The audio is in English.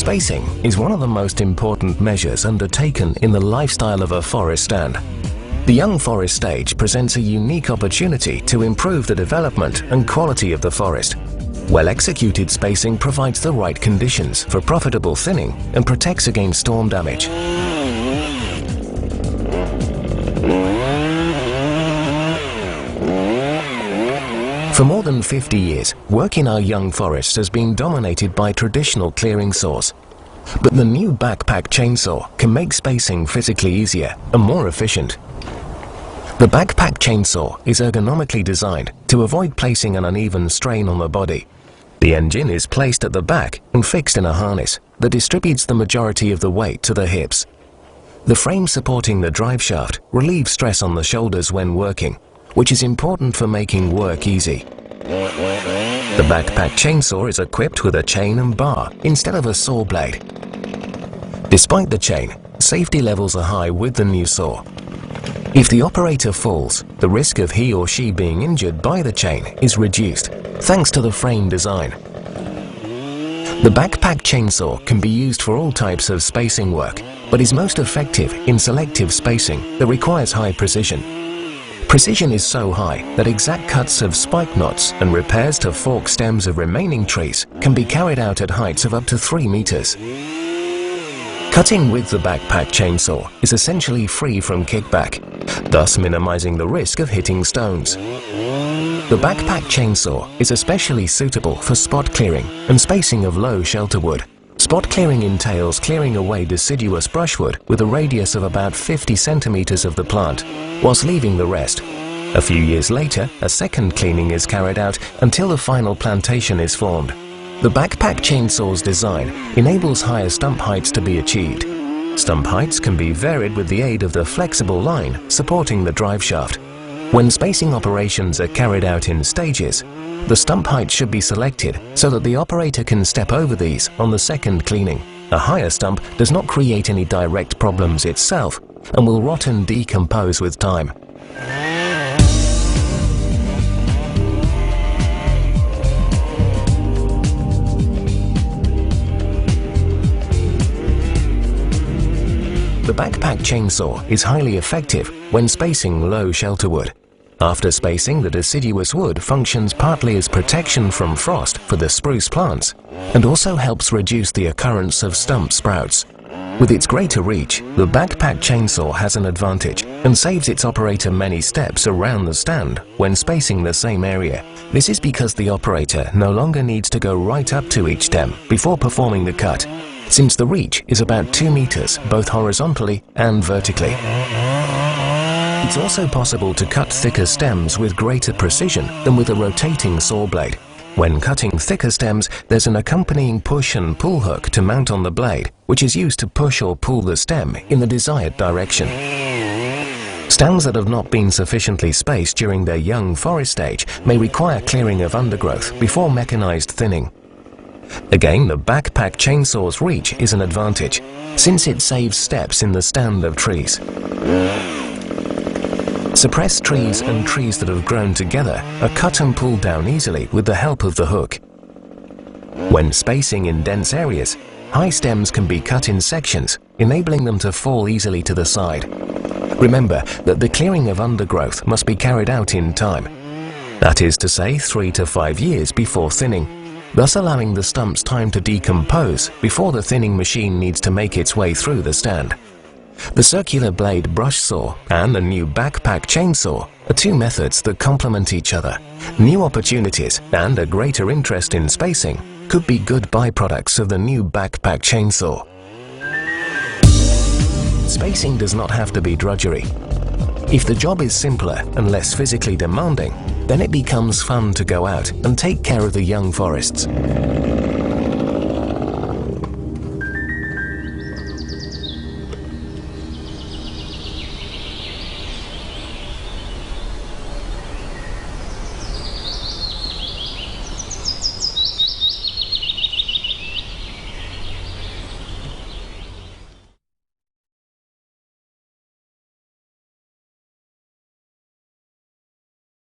Spacing is one of the most important measures undertaken in the lifestyle of a forest stand. The young forest stage presents a unique opportunity to improve the development and quality of the forest. Well-executed spacing provides the right conditions for profitable thinning and protects against storm damage. For more than 50 years, work in our young forests has been dominated by traditional clearing saws. But the new backpack chainsaw can make spacing physically easier and more efficient. The backpack chainsaw is ergonomically designed to avoid placing an uneven strain on the body. The engine is placed at the back and fixed in a harness that distributes the majority of the weight to the hips. The frame supporting the drive shaft relieves stress on the shoulders when working, which is important for making work easy. The backpack chainsaw is equipped with a chain and bar instead of a saw blade. Despite the chain, safety levels are high with the new saw. If the operator falls, the risk of he or she being injured by the chain is reduced, thanks to the frame design. The backpack chainsaw can be used for all types of spacing work, but is most effective in selective spacing that requires high precision. Precision is so high that exact cuts of spike knots and repairs to fork stems of remaining trees can be carried out at heights of up to 3 meters. Cutting with the backpack chainsaw is essentially free from kickback, thus minimizing the risk of hitting stones. The backpack chainsaw is especially suitable for spot clearing and spacing of low shelter wood. Spot clearing entails clearing away deciduous brushwood with a radius of about 50 centimeters of the plant, whilst leaving the rest. A few years later, a second cleaning is carried out until the final plantation is formed. The backpack chainsaw's design enables higher stump heights to be achieved. Stump heights can be varied with the aid of the flexible line supporting the drive shaft. When spacing operations are carried out in stages, the stump height should be selected so that the operator can step over these on the second cleaning. A higher stump does not create any direct problems itself and will rot and decompose with time. The backpack chainsaw is highly effective when spacing low shelter wood. After spacing, the deciduous wood functions partly as protection from frost for the spruce plants and also helps reduce the occurrence of stump sprouts. With its greater reach, the backpack chainsaw has an advantage and saves its operator many steps around the stand when spacing the same area. This is because the operator no longer needs to go right up to each stem before performing the cut, since the reach is about 2 meters both horizontally and vertically. It's also possible to cut thicker stems with greater precision than with a rotating saw blade. When cutting thicker stems, there's an accompanying push and pull hook to mount on the blade, which is used to push or pull the stem in the desired direction. Stands that have not been sufficiently spaced during their young forest stage may require clearing of undergrowth before mechanized thinning. Again, the backpack chainsaw's reach is an advantage, since it saves steps in the stand of trees. Suppressed trees and trees that have grown together are cut and pulled down easily with the help of the hook. When spacing in dense areas, high stems can be cut in sections, enabling them to fall easily to the side. Remember that the clearing of undergrowth must be carried out in time. That is to say, 3 to 5 years before thinning, thus allowing the stumps time to decompose before the thinning machine needs to make its way through the stand. The circular blade brush saw and the new backpack chainsaw are two methods that complement each other. New opportunities and a greater interest in spacing could be good byproducts of the new backpack chainsaw. Spacing does not have to be drudgery. If the job is simpler and less physically demanding, then it becomes fun to go out and take care of the young forests.